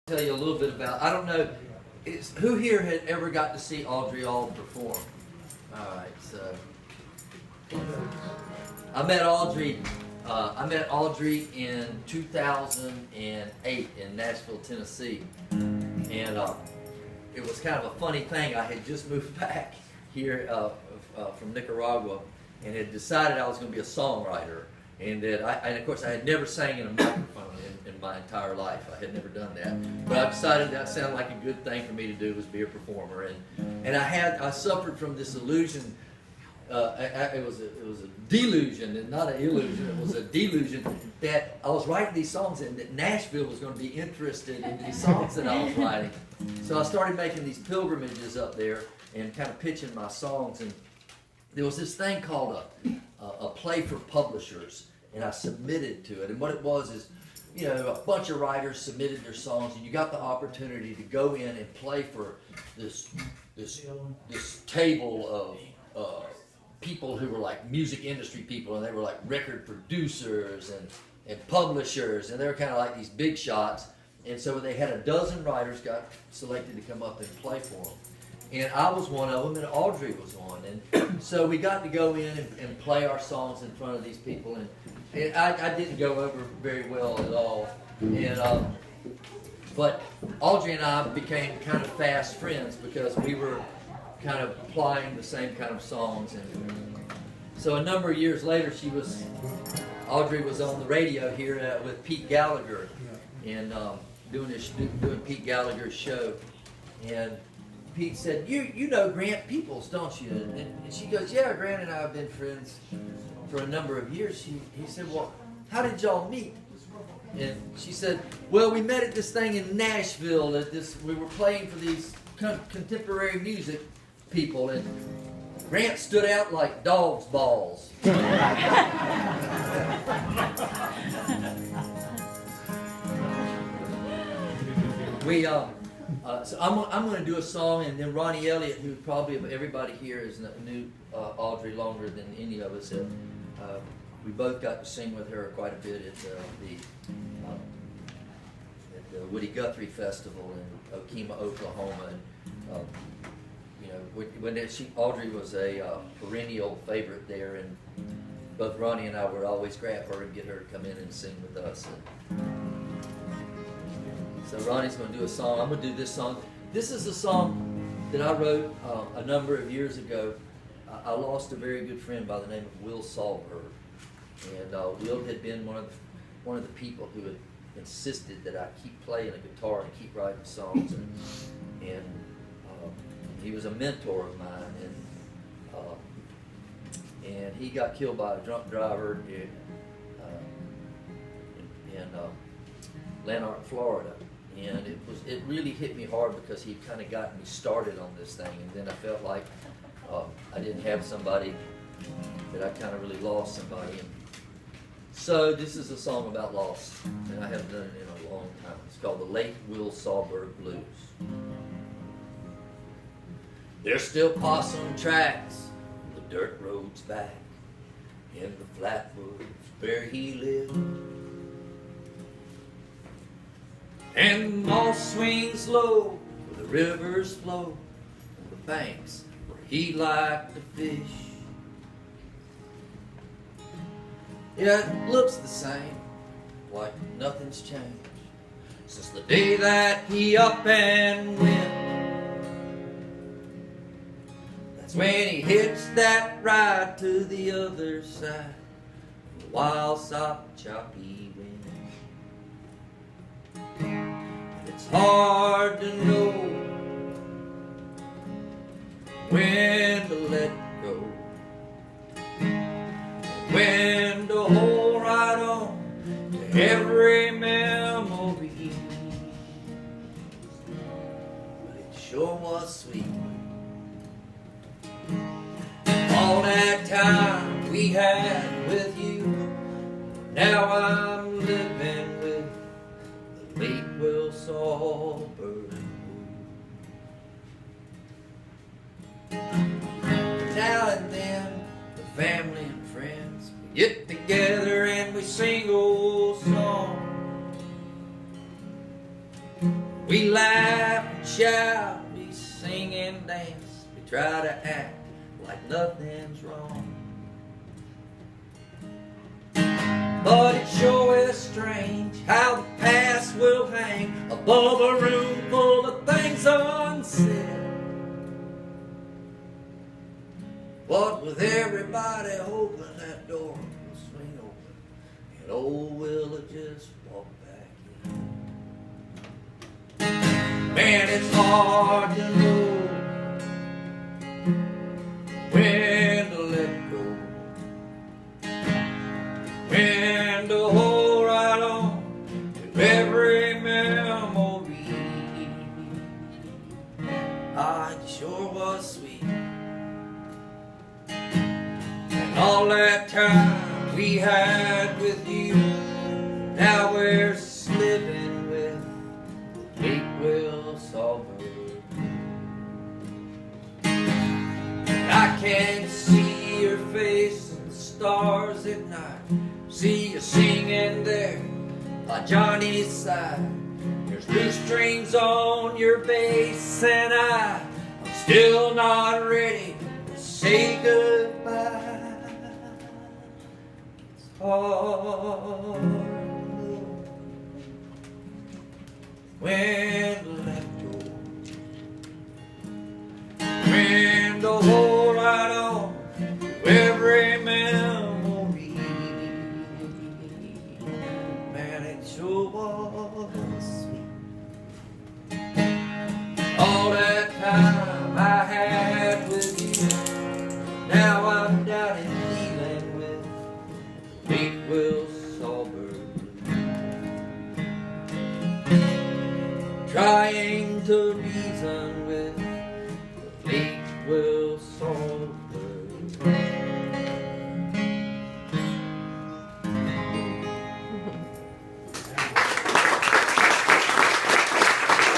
Tell you a little bit about, I don't know, who here had ever got to see Audrey Auld perform? Alright, so I met Audrey in 2008 in Nashville, Tennessee, and it was kind of a funny thing. I had just moved back here from Nicaragua and had decided I was going to be a songwriter, and that and of course I had never sang in a microphone in my entire life. I had never done that, but I decided that sounded like a good thing for me to do, was be a performer, and I suffered from this illusion. It was a delusion and not an illusion. It was a delusion that I was writing these songs and that Nashville was going to be interested in these songs that I was writing. So I started making these pilgrimages up there and kind of pitching my songs. And there was this thing called a play for publishers, and I submitted to it. And what it was is, you know, a bunch of writers submitted their songs, and you got the opportunity to go in and play for this table of people who were like music industry people, and they were like record producers and publishers, and they were kind of like these big shots. And so they had a dozen writers got selected to come up and play for them. And I was one of them, and Audrey was one. And so we got to go in and play our songs in front of these people. And I didn't go over very well at all. And but Audrey and I became kind of fast friends because we were kind of applying the same kind of songs. And so a number of years later, Audrey was on the radio here with Pete Gallagher, and doing Pete Gallagher's show. And Pete said, "You know Grant Peeples, don't you?" And she goes, "Yeah, Grant and I have been friends for a number of years." He said, "Well, how did y'all meet?" And she said, "Well, we met at this thing in Nashville. We were playing for these contemporary music people, and Grant stood out like dog's balls." So I'm going to do a song, and then Ronnie Elliott, who probably of everybody here knew Audrey longer than any of us. We both got to sing with her quite a bit at the Woody Guthrie Festival in Okemah, Oklahoma. And, Audrey was a perennial favorite there, and both Ronnie and I would always grab her and get her to come in and sing with us. So Ronnie's going to do a song. I'm going to do this song. This is a song that I wrote a number of years ago. I lost a very good friend by the name of Will Sahlberg, and Will had been one of the people who had insisted that I keep playing a guitar and keep writing songs, and he was a mentor of mine, and he got killed by a drunk driver in Lanark, Florida. And it really hit me hard because he kind of got me started on this thing, and then I felt like I didn't have somebody, that I kind of really lost somebody. And so this is a song about loss, and I haven't done it in a long time. It's called The Late Will Sahlberg Blues. There's still possum tracks on the dirt roads back in the flatwoods where he lived, and the moss swings low where the rivers flow on the banks where he liked to fish. Yeah, it looks the same, like nothing's changed since the day that he up and went. That's when he hitched that ride to the other side of the wild, soft, choppy wind. It's hard to know when to let go, when to hold right on to every memory. But it sure was sweet, all that time we had with you. Now I'm living with the late Will Sahlberg. Now and then, the family and friends, we get together and we sing old songs. We laugh and shout, we sing and dance, we try to act like nothing's wrong. But it sure is strange how the past will hang above a room full of things unsaid. What with everybody hoping that door will swing open and old Willa just walk back in. Man, it's hard to know when to let go, when to hold right on to every memory. Ah, it sure was sweet. And all that time we had with you, now we're slipping with the big wheel solver. I can't see your face in the stars at night. See you singing there by Johnny's side. There's loose strings on your bass, and I'm still not ready to say goodbye. It's hard when to let go, when to hold right on to every memory. Man, it sure was sweet. All that time I had with you, now I'm down in dealing with big Will Sawbird, trying to reason with